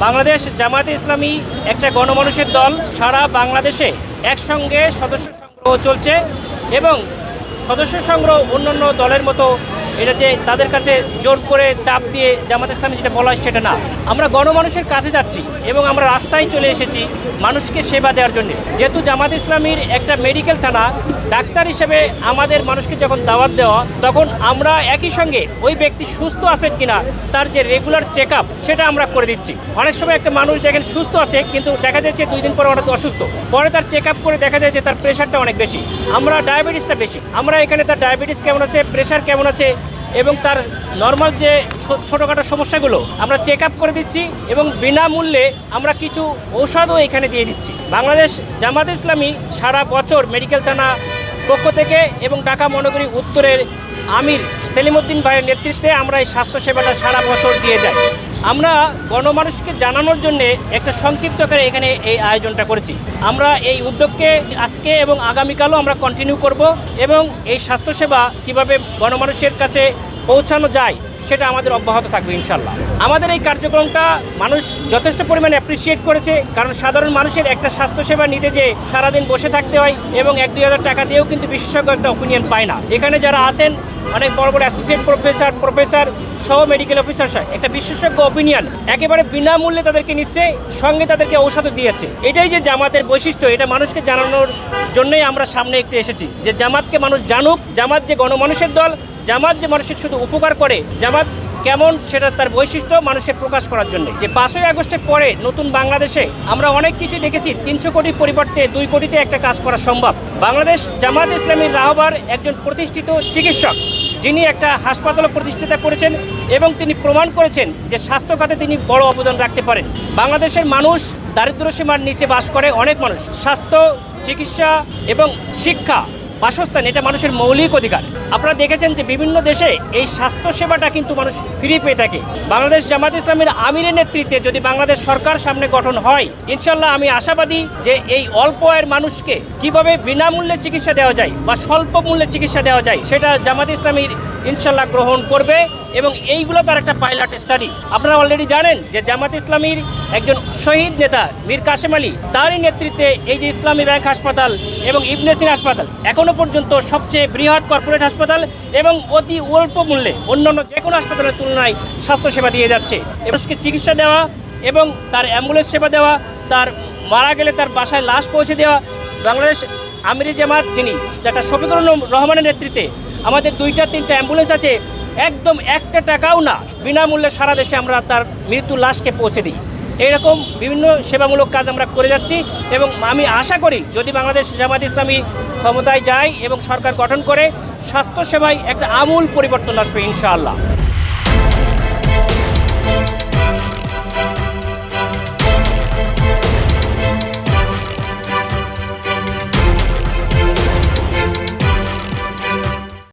বাংলাদেশ জামায়াতে ইসলামী একটা গণমানুষের দল। সারা বাংলাদেশে একসঙ্গে সদস্য সংগ্রহ চলছে এবং সদস্য সংগ্রহ অন্যান্য দলের মতো এটা যে তাদের কাছে জোর করে চাপ দিয়ে জামায়াতে ইসলামী যেটা বলা হয় সেটা না। আমরা গণমানুষের কাছে যাচ্ছি এবং আমরা রাস্তায় চলে এসেছি মানুষকে সেবা দেওয়ার জন্য। যেহেতু জামায়াতে ইসলামীর একটা মেডিকেল থানা, ডাক্তার হিসেবে আমাদের মানুষকে যখন দাওয়াত দেওয়া, তখন আমরা একই সঙ্গে ওই ব্যক্তি সুস্থ আছেন কিনা তার যে রেগুলার চেক আপ সেটা আমরা করে দিচ্ছি। অনেক সময় একটা মানুষ দেখেন সুস্থ আছে কিন্তু দেখা যাচ্ছে 2 দিন পরে হঠাৎ অসুস্থ, পরে তার চেক আপ করে দেখা যায় যে তার প্রেশারটা অনেক বেশি, আমরা ডায়াবেটিসটা বেশি। আমরা এখানে তার ডায়াবেটিস কেমন আছে, প্রেশার কেমন আছে এবং তার নর্মাল যে ছোটোখাটো সমস্যাগুলো আমরা চেক আপ করে দিচ্ছি এবং বিনামূল্যে আমরা কিছু ঔষধও এখানে দিয়ে দিচ্ছি। বাংলাদেশ জামায়াতে ইসলামী সারা বছর মেডিকেল থানা পক্ষ থেকে এবং ঢাকা মহানগরী উত্তরের আমির সেলিমউদ্দিন ভাইয়ের নেতৃত্বে আমরা এই স্বাস্থ্যসেবাটা সারা বছর দিয়ে যাই। আমরা গণমানুষকে জানানোর জন্য একটা সংক্ষিপ্ত করে এখানে এই আয়োজনটা করেছি। আমরা এই উদ্যোগকে আজকে এবং আগামীকালও আমরা কন্টিনিউ করব এবং এই স্বাস্থ্যসেবা কিভাবে গণমানুষের কাছে পৌঁছানো যায় সেটা আমাদের অব্যাহত থাকবে ইনশাল্লাহ। আমাদের এই কার্যক্রমটা মানুষ যথেষ্ট পরিমাণে অ্যাপ্রিসিয়েট করেছে, কারণ সাধারণ মানুষের একটা স্বাস্থ্যসেবা নিতে যে সারাদিন বসে থাকতে হয় এবং 1-2 হাজার টাকা দিয়েও কিন্তু বিশেষজ্ঞ একটা ওপিনিয়ন পায় না। এখানে যারা আছেন অনেক বড় বড় অ্যাসোসিয়েট প্রফেসর সহ মেডিকেল অফিসার একটা বিশেষজ্ঞ ওপিনিয়ন একেবারে বিনামূল্যে তাদেরকে নিচ্ছে, সঙ্গে তাদেরকে ঔষধও দিয়েছে। এটাই যে জামাতের বৈশিষ্ট্য, এটা মানুষকে জানানোর জন্যই আমরা সামনে একটু এসেছি যে জামাতকে মানুষ জানুক, জামাত যে গণমানুষের দল, জামাত যে মানুষের শুধু উপকার করে, জামাত কেমন সেটা তার বৈশিষ্ট্য মানুষের প্রকাশ করার জন্য। যে 5ই আগস্টের পরে নতুন বাংলাদেশে আমরা অনেক কিছু দেখেছি, 300 কোটির পরিবর্তে 2 কোটিতে একটা কাজ করা সম্ভব। বাংলাদেশ জামায়াতে ইসলামীর রাহবার একজন প্রতিষ্ঠিত চিকিৎসক, যিনি একটা হাসপাতাল প্রতিষ্ঠাতা করেছেন এবং তিনি প্রমাণ করেছেন যে স্বাস্থ্য খাতে তিনি বড় অবদান রাখতে পারেন। বাংলাদেশের মানুষ দারিদ্র্য সীমার নিচে বাস করে, অনেক মানুষ। স্বাস্থ্য, চিকিৎসা এবং শিক্ষা, বাসস্থান এটা মানুষের মৌলিক অধিকার। আপনারা দেখেছেন যে বিভিন্ন দেশে এই স্বাস্থ্যসেবাটা কিন্তু মানুষ ফ্রি পেয়ে থাকে। বাংলাদেশ জামায়াতে ইসলামীর আমিরের নেতৃত্বে যদি বাংলাদেশ সরকার সামনে গঠন হয়, ইনশাল্লাহ আমি আশাবাদী যে এই অল্প আয়ের মানুষকে কিভাবে বিনামূল্যে চিকিৎসা দেওয়া যায় বা স্বল্প মূল্যে চিকিৎসা দেওয়া যায় সেটা জামায়াতে ইসলামীর ইনশাল্লাহ গ্রহণ করবে এবং এইগুলো তার একটা পাইলট স্টাডি। আপনারা অলরেডি জানেন যে জামায়াতে ইসলামীর একজন শহীদ নেতা মীর কাসেম আলী, তারই নেতৃত্বে এই যে ইসলামী ব্যাংক হাসপাতাল এবং ইবনে সিনা হাসপাতাল এখনো পর্যন্ত সবচেয়ে বৃহৎ কর্পোরেট হাসপাতাল এবং অতি অল্প মূল্যে অন্যান্য যে কোনো হাসপাতালের তুলনায় স্বাস্থ্যসেবা দিয়ে যাচ্ছে। মানুষকে চিকিৎসা দেওয়া এবং তার অ্যাম্বুলেন্স সেবা দেওয়া, তার মারা গেলে তার বাসায় লাশ পৌঁছে দেওয়া। বাংলাদেশ আমিরি জামাত যিনি ডাক্তার শফিকুর রহমানের নেতৃত্বে আমাদের 2-3টা অ্যাম্বুলেন্স আছে, একদম 1 টাকাও না, বিনামূল্যে সারা দেশে আমরা তার মৃত্যু লাশকে পৌঁছে দিই। এইরকম বিভিন্ন সেবামূলক কাজ আমরা করে যাচ্ছি এবং আমি আশা করি যদি বাংলাদেশ জামায়াতে ইসলামী ক্ষমতায় যায় এবং সরকার গঠন করে, স্বাস্থ্যসেবায় একটা আমূল পরিবর্তন আসবে ইনশাআল্লাহ।